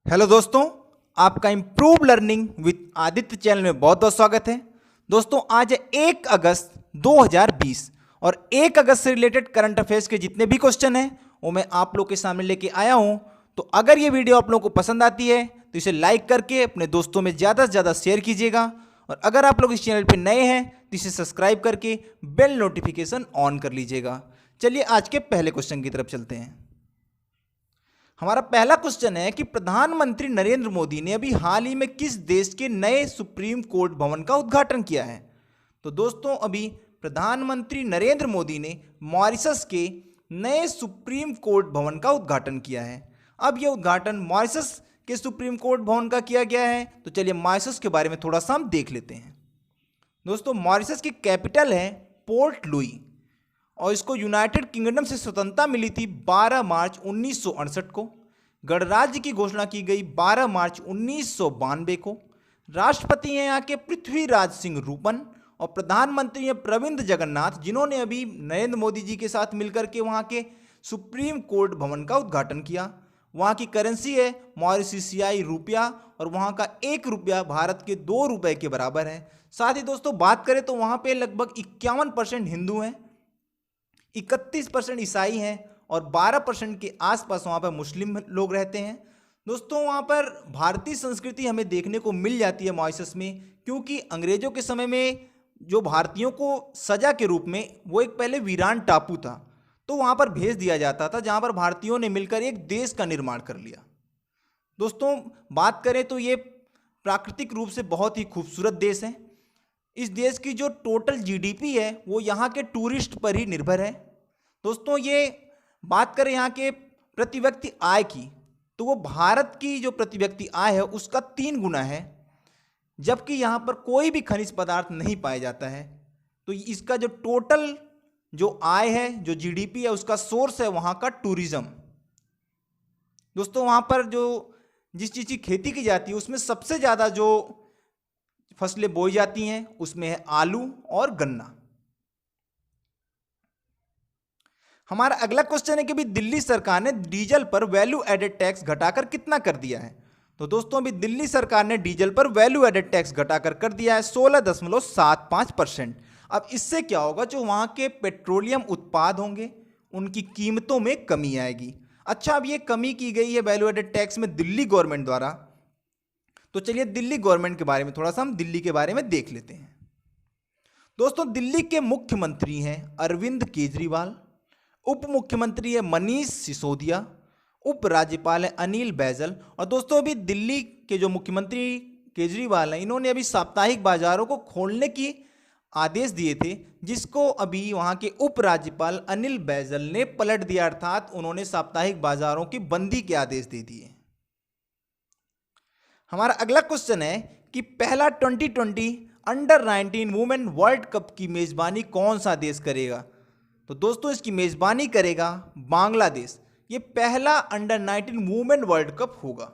Hello दोस्तों, आपका improve learning with Aditya channel में बहुत बहुत स्वागत है। दोस्तों आज है 1 अगस्त 2020 और 1 अगस्त से रिलेटेड करंट अफेयर्स के जितने भी क्वेश्चन हैं वो मैं आप लोग के सामने लेके आया हूं। तो अगर ये वीडियो आप लोगों को पसंद आती है तो इसे लाइक करके अपने दोस्तों में ज़्यादा से ज़्यादा शेयर कीजिएगा और अगर आप लोग इस चैनल पर नए हैं तो इसे सब्सक्राइब करके बेल नोटिफिकेशन ऑन कर लीजिएगा। चलिए आज के पहले क्वेश्चन की तरफ चलते हैं। हमारा पहला क्वेश्चन है कि प्रधानमंत्री नरेंद्र मोदी ने अभी हाल ही में किस देश के नए सुप्रीम कोर्ट भवन का उद्घाटन किया है। तो दोस्तों अभी प्रधानमंत्री नरेंद्र मोदी ने मॉरिशस के नए सुप्रीम कोर्ट भवन का उद्घाटन किया है। अब यह उद्घाटन मॉरिशस के सुप्रीम कोर्ट भवन का किया गया है। तो चलिए मॉरिशस के बारे में थोड़ा सा हम देख लेते हैं। दोस्तों मॉरिशस की कैपिटल है पोर्ट लुई और इसको यूनाइटेड किंगडम से स्वतंत्रता मिली थी 12 मार्च 1968 को। गणराज्य की घोषणा की गई 12 मार्च 1992 को। राष्ट्रपति हैं यहाँ के पृथ्वीराज सिंह रूपन और प्रधानमंत्री हैं प्रविंद जगन्नाथ, जिन्होंने अभी नरेंद्र मोदी जी के साथ मिलकर के वहाँ के सुप्रीम कोर्ट भवन का उद्घाटन किया। वहाँ की करेंसी है मॉरिशियाई रुपया और वहाँ का 1 रुपया भारत के 2 रुपये के बराबर है। साथ ही दोस्तों बात करें तो वहाँ पे लगभग 51% हिंदू हैं, 31% ईसाई हैं और 12% के आसपास वहाँ पर मुस्लिम लोग रहते हैं। दोस्तों वहाँ पर भारतीय संस्कृति हमें देखने को मिल जाती है मॉरिशस में, क्योंकि अंग्रेजों के समय में जो भारतीयों को सजा के रूप में वो एक पहले वीरान टापू था, तो वहाँ पर भेज दिया जाता था, जहाँ पर भारतीयों ने मिलकर एक देश का निर्माण कर लिया। दोस्तों बात करें तो ये प्राकृतिक रूप से बहुत ही खूबसूरत देश है। इस देश की जो टोटल जीडीपी है वो यहाँ के टूरिस्ट पर ही निर्भर है। दोस्तों ये बात करें यहाँ के प्रति व्यक्ति आय की, तो वो भारत की जो प्रति व्यक्ति आय है उसका 3 गुना है, जबकि यहाँ पर कोई भी खनिज पदार्थ नहीं पाया जाता है। तो इसका जो टोटल जो आय है, जो जीडीपी है, उसका सोर्स है वहाँ का टूरिज्म। दोस्तों वहाँ पर जो जिस चीज़ की खेती की जाती है उसमें सबसे ज़्यादा जो फसलें बोई जाती हैं उसमें है आलू और गन्ना। हमारा अगला क्वेश्चन है कि भी दिल्ली सरकार ने डीजल पर वैल्यू एडेड टैक्स घटाकर कितना कर दिया है। तो दोस्तों अभी दिल्ली सरकार ने डीजल पर वैल्यू एडेड टैक्स घटाकर कर दिया है 16.75%। अब इससे क्या होगा, जो वहाँ के पेट्रोलियम उत्पाद होंगे उनकी कीमतों में कमी आएगी। अच्छा, अब ये कमी की गई है वैल्यू एडेड टैक्स में दिल्ली गवर्नमेंट द्वारा। तो चलिए दिल्ली गवर्नमेंट के बारे में थोड़ा सा हम दिल्ली के बारे में देख लेते हैं। दोस्तों दिल्ली के मुख्यमंत्री हैं अरविंद केजरीवाल, उप मुख्यमंत्री है मनीष सिसोदिया, उपराज्यपाल है अनिल बैजल। और दोस्तों अभी दिल्ली के जो मुख्यमंत्री केजरीवाल हैं, इन्होंने अभी साप्ताहिक बाजारों को खोलने की आदेश दिए थे, जिसको अभी वहाँ के उपराज्यपाल अनिल बैजल ने पलट दिया, अर्थात उन्होंने साप्ताहिक बाजारों की बंदी के आदेश दे दिए। हमारा अगला क्वेश्चन है कि पहला 2020 अंडर 19 वुमेन वर्ल्ड कप की मेजबानी कौन सा देश करेगा। तो दोस्तों इसकी मेजबानी करेगा बांग्लादेश। ये पहला अंडर 19 वुमेन वर्ल्ड कप होगा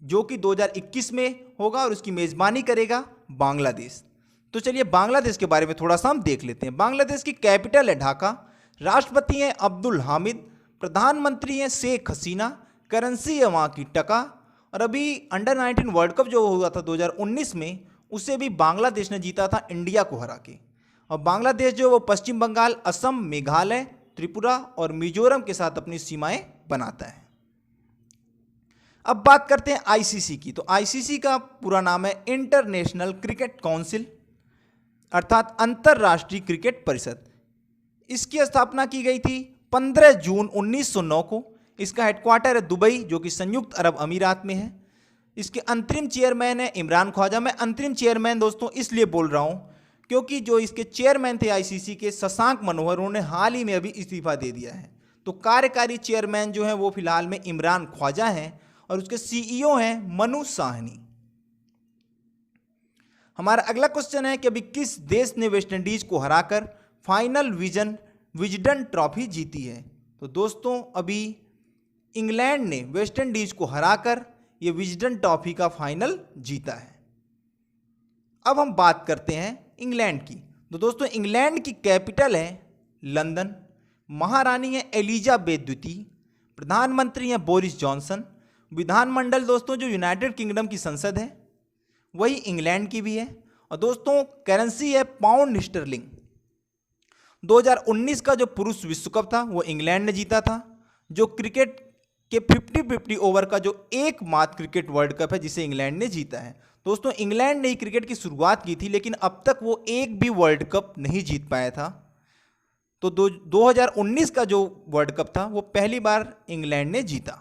जो कि 2021 में होगा और उसकी मेजबानी करेगा बांग्लादेश। तो चलिए बांग्लादेश के बारे में थोड़ा सा हम देख लेते हैं। बांग्लादेश की कैपिटल है ढाका, राष्ट्रपति हैं अब्दुल हामिद, प्रधानमंत्री हैं शेख हसीना, करेंसी है वहाँ की टका। और अभी अंडर 19 वर्ल्ड कप जो हुआ था 2019 में, उसे भी बांग्लादेश ने जीता था इंडिया को हरा के। और बांग्लादेश जो वो पश्चिम बंगाल, असम, मेघालय, त्रिपुरा और मिजोरम के साथ अपनी सीमाएं बनाता है। अब बात करते हैं आईसीसी की। तो आईसीसी का पूरा नाम है इंटरनेशनल क्रिकेट काउंसिल, अर्थात अंतर्राष्ट्रीय क्रिकेट परिषद। इसकी स्थापना की गई थी 15 जून 1909 को। इसका हेडक्वार्टर है दुबई, जो कि संयुक्त अरब अमीरात में है। इसके अंतरिम चेयरमैन है इमरान ख्वाजा। मैं अंतरिम चेयरमैन दोस्तों इसलिए बोल रहा हूँ क्योंकि जो इसके चेयरमैन थे आईसीसी के शशांक मनोहर, उन्होंने हाल ही में अभी इस्तीफा दे दिया है। तो कार्यकारी चेयरमैन जो है वो फिलहाल में इमरान ख्वाजा हैं और उसके सीईओ हैं मनु साहनी। हमारा अगला क्वेश्चन है कि अभी किस देश ने वेस्टइंडीज को हराकर फाइनल विजडन ट्रॉफी जीती है। तो दोस्तों अभी इंग्लैंड ने वेस्टइंडीज को हराकर ये विजडन ट्रॉफी का फाइनल जीता है। अब हम बात करते हैं इंग्लैंड की। तो दोस्तों इंग्लैंड की कैपिटल है लंदन, महारानी है एलिजाबेथ द्वितीय, प्रधानमंत्री हैं बोरिस जॉनसन, विधानमंडल दोस्तों जो यूनाइटेड किंगडम की संसद है वही इंग्लैंड की भी है। और दोस्तों करेंसी है पाउंड स्टर्लिंग। 2019 का जो पुरुष विश्व कप था वो इंग्लैंड ने जीता था। जो क्रिकेट के 50-50 ओवर का जो एकमात्र क्रिकेट वर्ल्ड कप है जिसे इंग्लैंड ने जीता है। दोस्तों इंग्लैंड ने ही क्रिकेट की शुरुआत की थी, लेकिन अब तक वो एक भी वर्ल्ड कप नहीं जीत पाया था। तो 2019 का जो वर्ल्ड कप था वो पहली बार इंग्लैंड ने जीता।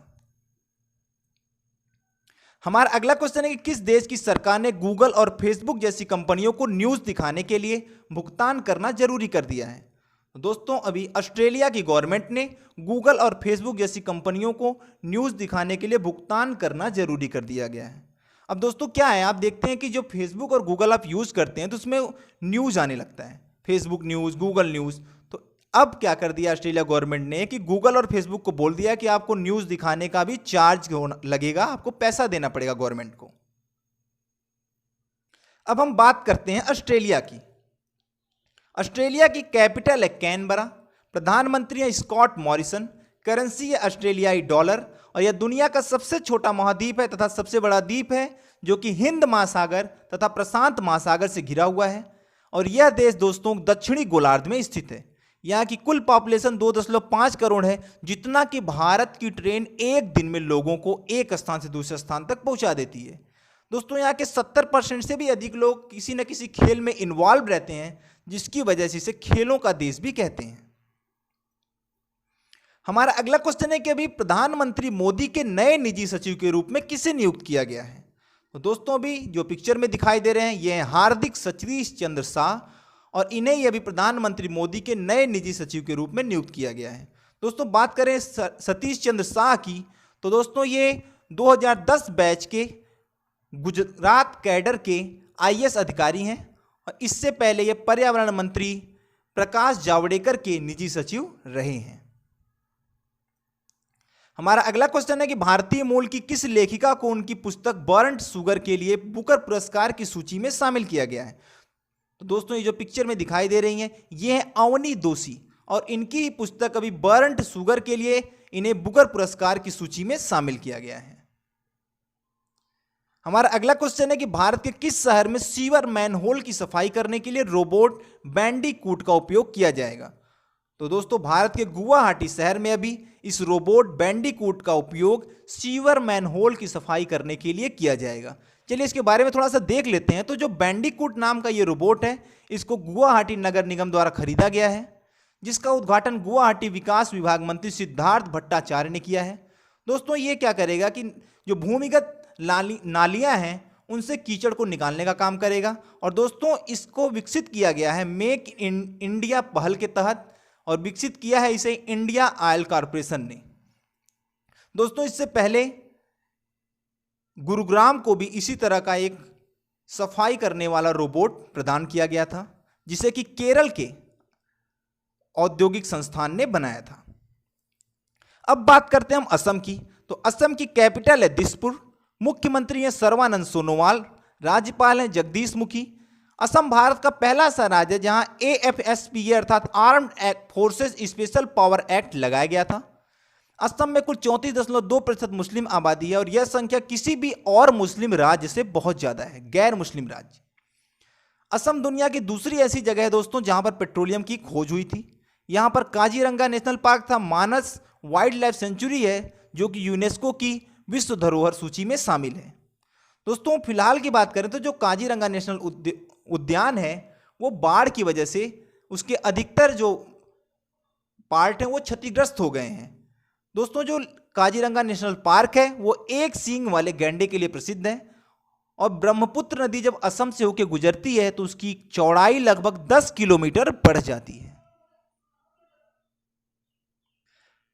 हमारा अगला क्वेश्चन है कि किस देश की सरकार ने गूगल और फेसबुक जैसी कंपनियों को न्यूज़ दिखाने के लिए भुगतान करना जरूरी कर दिया है। दोस्तों अभी ऑस्ट्रेलिया की गवर्नमेंट ने गूगल और फेसबुक जैसी कंपनियों को न्यूज़ दिखाने के लिए भुगतान करना जरूरी कर दिया गया है। अब दोस्तों क्या है, आप देखते हैं कि जो फेसबुक और गूगल आप यूज़ करते हैं तो उसमें न्यूज़ आने लगता है, फेसबुक न्यूज़, गूगल न्यूज़। तो अब क्या कर दिया ऑस्ट्रेलिया गवर्नमेंट ने कि गूगल और फेसबुक को बोल दिया कि आपको न्यूज़ दिखाने का भी चार्ज लगेगा, आपको पैसा देना पड़ेगा गवर्नमेंट को। अब हम बात करते हैं ऑस्ट्रेलिया की। ऑस्ट्रेलिया की कैपिटल है कैनबरा, प्रधानमंत्री है स्कॉट मॉरिसन, करेंसी है ऑस्ट्रेलियाई डॉलर, और यह दुनिया का सबसे छोटा महाद्वीप है तथा सबसे बड़ा द्वीप है जो कि हिंद महासागर तथा प्रशांत महासागर से घिरा हुआ है। और यह देश दोस्तों दक्षिणी गोलार्ध में स्थित है। यहाँ की कुल पॉपुलेशन 2.5 करोड़ है, जितना कि भारत की ट्रेन एक दिन में लोगों को एक स्थान से दूसरे स्थान तक पहुँचा देती है। दोस्तों यहाँ के 70% से भी अधिक लोग किसी न किसी खेल में इन्वॉल्व रहते हैं, जिसकी वजह से इसे खेलों का देश भी कहते हैं। हमारा अगला क्वेश्चन है कि अभी प्रधानमंत्री मोदी के नए निजी सचिव के रूप में किसे नियुक्त किया गया है। तो दोस्तों अभी जो पिक्चर में दिखाई दे रहे हैं ये हैं हार्दिक सतीश चंद्र शाह, और इन्हें ही अभी प्रधानमंत्री मोदी के नए निजी सचिव के रूप में नियुक्त किया गया है। दोस्तों बात करें सतीश चंद्र शाह की, तो दोस्तों ये 2010 बैच के गुजरात कैडर के IAS अधिकारी हैं, और इससे पहले ये पर्यावरण मंत्री प्रकाश जावड़ेकर के निजी सचिव रहे हैं। हमारा अगला क्वेश्चन है कि भारतीय मूल की किस लेखिका को उनकी पुस्तक बर्न्ड शुगर के लिए बुकर पुरस्कार की सूची में शामिल किया गया है। तो दोस्तों ये जो पिक्चर में दिखाई दे रही हैं ये है अवनी दोषी, और इनकी ही पुस्तक अभी बर्न्ड शुगर के लिए इन्हें बुकर पुरस्कार की सूची में शामिल किया गया है। हमारा अगला क्वेश्चन है कि भारत के किस शहर में सीवर मैनहोल की सफाई करने के लिए रोबोट बैंडीकूट का उपयोग किया जाएगा। तो दोस्तों भारत के गुवाहाटी शहर में अभी इस रोबोट बैंडीकूट का उपयोग सीवर मैनहोल की सफाई करने के लिए किया जाएगा। चलिए इसके बारे में थोड़ा सा देख लेते हैं। तो जो बैंडीकूट नाम का ये रोबोट है इसको गुवाहाटी नगर निगम द्वारा खरीदा गया है, जिसका उद्घाटन गुवाहाटी विकास विभाग मंत्री सिद्धार्थ भट्टाचार्य ने किया है। दोस्तों ये क्या करेगा कि जो भूमिगत नालियां हैं उनसे कीचड़ को निकालने का काम करेगा। और दोस्तों इसको विकसित किया गया है मेक इन इंडिया पहल के तहत, और विकसित किया है इसे इंडिया ऑयल कॉरपोरेशन ने। दोस्तों इससे पहले गुरुग्राम को भी इसी तरह का एक सफाई करने वाला रोबोट प्रदान किया गया था, जिसे कि केरल के औद्योगिक संस्थान ने बनाया था। अब बात करते हैं हम असम की। तो असम की कैपिटल है दिसपुर, मुख्यमंत्री हैं सर्बानंद सोनोवाल, राज्यपाल हैं जगदीश मुखी। असम भारत का पहला ऐसा राज्य है जहां AFSPA अर्थात armed forces special power act लगाया गया था। असम में कुल 34.2% मुस्लिम आबादी है, और यह संख्या किसी भी और मुस्लिम राज्य से बहुत ज्यादा है, गैर मुस्लिम राज्य। असम दुनिया की दूसरी ऐसी जगह है दोस्तों जहां पर पेट्रोलियम की खोज हुई थी। यहां पर काजीरंगा नेशनल पार्क था, मानस वाइल्ड लाइफ सेंचुरी है जो कि यूनेस्को की विश्व धरोहर सूची में शामिल है। दोस्तों फिलहाल की बात करें तो जो काजीरंगा नेशनल उद्यान है वो बाढ़ की वजह से उसके अधिकतर जो पार्ट हैं वो क्षतिग्रस्त हो गए हैं। दोस्तों जो काजीरंगा नेशनल पार्क है वो एक सींग वाले गैंडे के लिए प्रसिद्ध है, और ब्रह्मपुत्र नदी जब असम से होकर गुजरती है तो उसकी चौड़ाई लगभग 10 किलोमीटर बढ़ जाती है।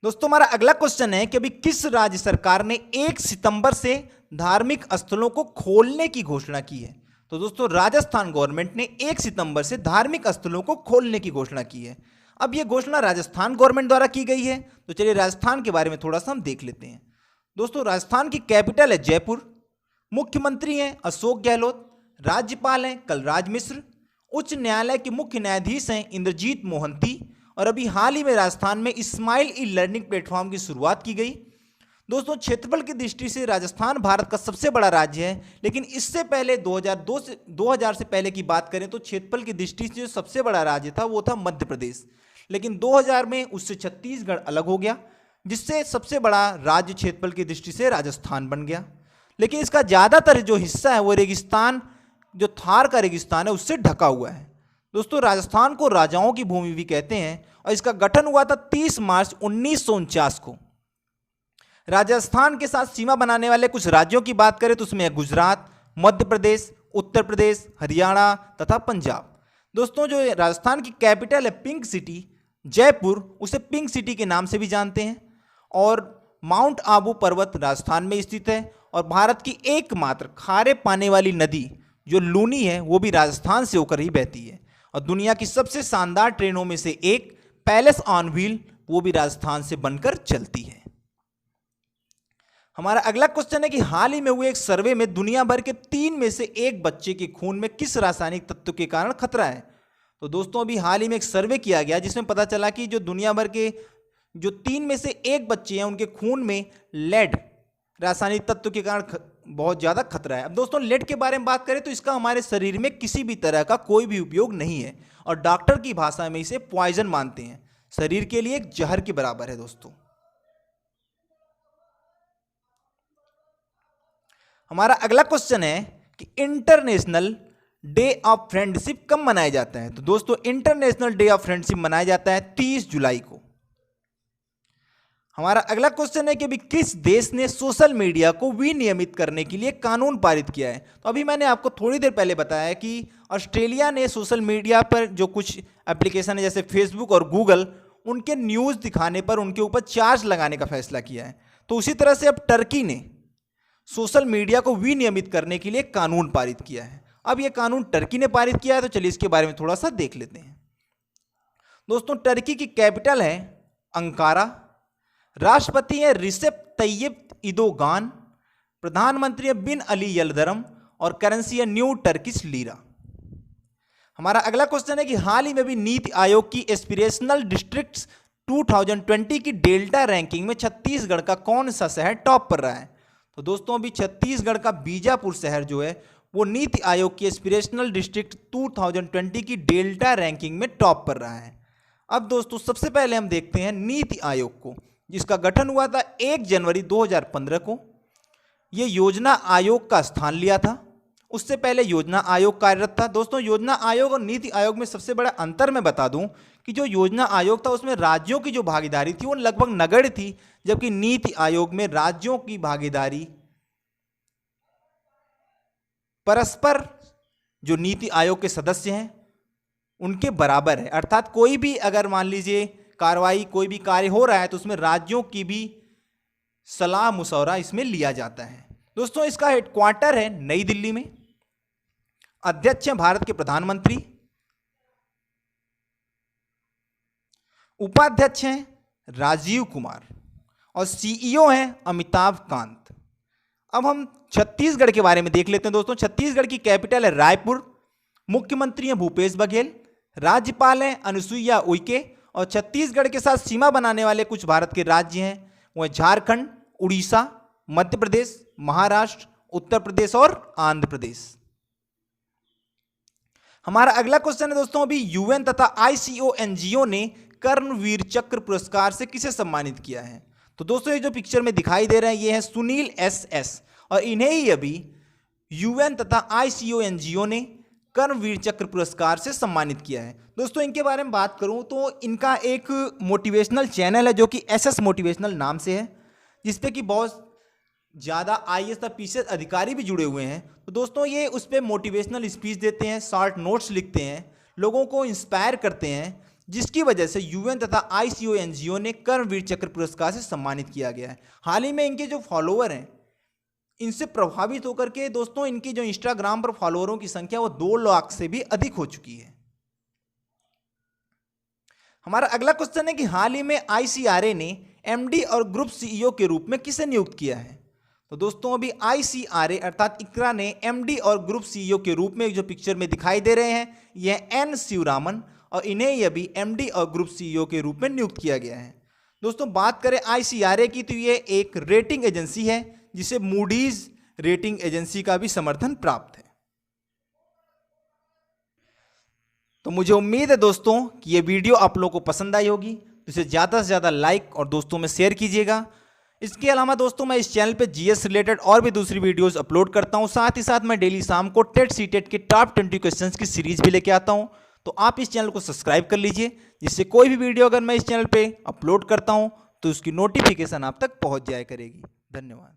दोस्तों हमारा अगला क्वेश्चन है कि अभी किस राज्य सरकार ने 1 सितंबर से धार्मिक स्थलों को खोलने की घोषणा की है। तो दोस्तों राजस्थान गवर्नमेंट ने 1 सितंबर से धार्मिक स्थलों को खोलने की घोषणा की है। अब यह घोषणा राजस्थान गवर्नमेंट द्वारा की गई है, तो चलिए राजस्थान के बारे में थोड़ा सा हम देख लेते हैं। दोस्तों राजस्थान की कैपिटल है जयपुर, मुख्यमंत्री हैं अशोक गहलोत, राज्यपाल हैं कलराज मिश्र, उच्च न्यायालय के मुख्य न्यायाधीश हैं इंद्रजीत मोहंती, और अभी हाल ही में राजस्थान में स्माइल ई लर्निंग प्लेटफॉर्म की शुरुआत की गई। दोस्तों क्षेत्रफल की दृष्टि से राजस्थान भारत का सबसे बड़ा राज्य है, लेकिन इससे पहले 2000 से पहले की बात करें तो क्षेत्रफल की दृष्टि से जो सबसे बड़ा राज्य था वो था मध्य प्रदेश। लेकिन 2000 में उससे छत्तीसगढ़ अलग हो गया, जिससे सबसे बड़ा राज्य क्षेत्रफल की दृष्टि से राजस्थान बन गया। लेकिन इसका ज़्यादातर जो हिस्सा है वो रेगिस्तान, जो थार का रेगिस्तान है, उससे ढका हुआ है। दोस्तों राजस्थान को राजाओं की भूमि भी कहते हैं और इसका गठन हुआ था 30 मार्च 1949 को। राजस्थान के साथ सीमा बनाने वाले कुछ राज्यों की बात करें तो उसमें है गुजरात, मध्य प्रदेश, उत्तर प्रदेश, हरियाणा तथा पंजाब। दोस्तों जो राजस्थान की कैपिटल है पिंक सिटी जयपुर, उसे पिंक सिटी के नाम से भी जानते हैं। और माउंट आबू पर्वत राजस्थान में स्थित है। और भारत की एकमात्र खारे पाने वाली नदी जो लूनी है वो भी राजस्थान से होकर ही बहती है। और दुनिया की सबसे शानदार ट्रेनों में से एक पैलेस ऑन व्हील वो भी राजस्थान से बनकर चलती है। हमारा अगला क्वेश्चन है कि हाल ही में हुए एक सर्वे में दुनिया भर के 3 में से 1 बच्चे के खून में किस रासायनिक तत्व के कारण खतरा है। तो दोस्तों अभी हाल ही में एक सर्वे किया गया जिसमें पता चला कि जो दुनिया भर के जो 3 में से 1 बच्चे हैं उनके खून में लेड रासायनिक तत्व के कारण बहुत ज़्यादा खतरा है। अब दोस्तों लेड के बारे में बात करें तो इसका हमारे शरीर में किसी भी तरह का कोई भी उपयोग नहीं है और डॉक्टर की भाषा में इसे पॉइजन मानते हैं, शरीर के लिए एक जहर के बराबर है। दोस्तों हमारा अगला क्वेश्चन है कि इंटरनेशनल डे ऑफ फ्रेंडशिप कब मनाया जाता है। तो दोस्तों इंटरनेशनल डे ऑफ फ्रेंडशिप मनाया जाता है 30 जुलाई को। हमारा अगला क्वेश्चन है कि अभी किस देश ने सोशल मीडिया को विनियमित करने के लिए कानून पारित किया है। तो अभी मैंने आपको थोड़ी देर पहले बताया कि ऑस्ट्रेलिया ने सोशल मीडिया पर जो कुछ एप्लीकेशन है जैसे फेसबुक और गूगल, उनके न्यूज़ दिखाने पर उनके ऊपर चार्ज लगाने का फैसला किया है। तो उसी तरह से अब टर्की ने सोशल मीडिया को विनियमित करने के लिए कानून पारित किया है। अब यह कानून टर्की ने पारित किया है, तो चलिए इसके बारे में थोड़ा सा देख लेते हैं। दोस्तों टर्की की कैपिटल है अंकारा, राष्ट्रपति है रिसेप तैयब इर्दोगान, प्रधानमंत्री है बिन अली यल्दरम और करेंसी है न्यू टर्किश लीरा। हमारा अगला क्वेश्चन है कि हाल ही में भी नीति आयोग की एस्पिरेशनल डिस्ट्रिक्ट्स 2020 की डेल्टा रैंकिंग में छत्तीसगढ़ का कौन सा शहर टॉप पर रहा है। तो दोस्तों अभी छत्तीसगढ़ का बीजापुर शहर जो है वो नीति आयोग की एस्पिरेशनल डिस्ट्रिक्ट 2020 की डेल्टा रैंकिंग में टॉप पर रहा है। अब दोस्तों सबसे पहले हम देखते हैं नीति आयोग को, जिसका गठन हुआ था 1 जनवरी 2015 को। ये योजना आयोग का स्थान लिया था, उससे पहले योजना आयोग कार्यरत था। दोस्तों योजना आयोग और नीति आयोग में सबसे बड़ा अंतर मैं बता दूं कि जो योजना आयोग था उसमें राज्यों की जो भागीदारी थी वो लगभग नगण्य थी, जबकि नीति आयोग में राज्यों की भागीदारी परस्पर जो नीति आयोग के सदस्य हैं उनके बराबर है। अर्थात कोई भी अगर मान लीजिए कार्रवाई, कोई भी कार्य हो रहा है तो उसमें राज्यों की भी सलाह मुशवरा इसमें लिया जाता है। दोस्तों इसका हेडक्वार्टर है नई दिल्ली में। अध्यक्ष हैं भारत के प्रधानमंत्री, उपाध्यक्ष हैं राजीव कुमार और सीईओ हैं अमिताभ कांत। अब हम छत्तीसगढ़ के बारे में देख लेते हैं। दोस्तों छत्तीसगढ़ की कैपिटल है रायपुर, मुख्यमंत्री हैं भूपेश बघेल, राज्यपाल हैं अनुसुईया उइके और छत्तीसगढ़ के साथ सीमा बनाने वाले कुछ भारत के राज्य हैं वो है झारखंड, उड़ीसा, मध्य प्रदेश, महाराष्ट्र, उत्तर प्रदेश और आंध्र प्रदेश। हमारा अगला क्वेश्चन है दोस्तों अभी यूएन तथा आईसीओ एनजीओ ने कर्मवीर चक्र पुरस्कार से किसे सम्मानित किया है। तो दोस्तों ये जो पिक्चर में दिखाई दे रहे हैं ये है सुनील एस और इन्हें ही अभी यूएन तथा आईसीओ एनजीओ ने कर्मवीर चक्र पुरस्कार से सम्मानित किया है। दोस्तों इनके बारे में बात करूं तो इनका एक मोटिवेशनल चैनल है जो कि एसएस मोटिवेशनल नाम से है, जिसपे कि बहुत ज़्यादा आईएएस तथा पीसीएस अधिकारी भी जुड़े हुए हैं। तो दोस्तों ये उस पर मोटिवेशनल स्पीच देते हैं, शॉर्ट नोट्स लिखते हैं, लोगों को इंस्पायर करते हैं, जिसकी वजह से यूएन तथा आईसीओ एनजीओ ने कर्मवीर चक्र पुरस्कार से सम्मानित किया गया है। हाल ही में इनके जो फॉलोअर हैं इनसे प्रभावित होकर के दोस्तों इनकी जो इंस्टाग्राम पर फॉलोअरों की संख्या वो 2 लाख से भी अधिक हो चुकी है। हमारा अगला क्वेश्चन है कि हाल ही में आईसीआरए ने एमडी और ग्रुप सीईओ के रूप में किसे नियुक्त किया है। तो दोस्तों अभी आईसीआरए अर्थात इक्रा ने एमडी और ग्रुप सीईओ के रूप में जो पिक्चर में दिखाई दे रहे हैं यह एन शिवरामन और इन्हें ही अभी एमडी और ग्रुप सीईओ के रूप में नियुक्त किया गया है। दोस्तों बात करें ICRA की, तो ये एक रेटिंग एजेंसी है जिसे मूडीज रेटिंग एजेंसी का भी समर्थन प्राप्त है। तो मुझे उम्मीद है दोस्तों कि ये वीडियो आप लोगों को पसंद आई होगी, तो इसे ज़्यादा से ज़्यादा लाइक और दोस्तों में शेयर कीजिएगा। इसके अलावा दोस्तों मैं इस चैनल पे जीएस रिलेटेड और भी दूसरी वीडियोस अपलोड करता हूं। साथ ही साथ मैं डेली शाम को टेट सीटेट के टॉप 20 क्वेश्चंस की सीरीज भी लेके आता हूं। तो आप इस चैनल को सब्सक्राइब कर लीजिए, जिससे कोई भी वीडियो अगर मैं इस चैनल पे अपलोड करता हूं तो उसकी नोटिफिकेशन आप तक पहुंच जाया करेगी। धन्यवाद।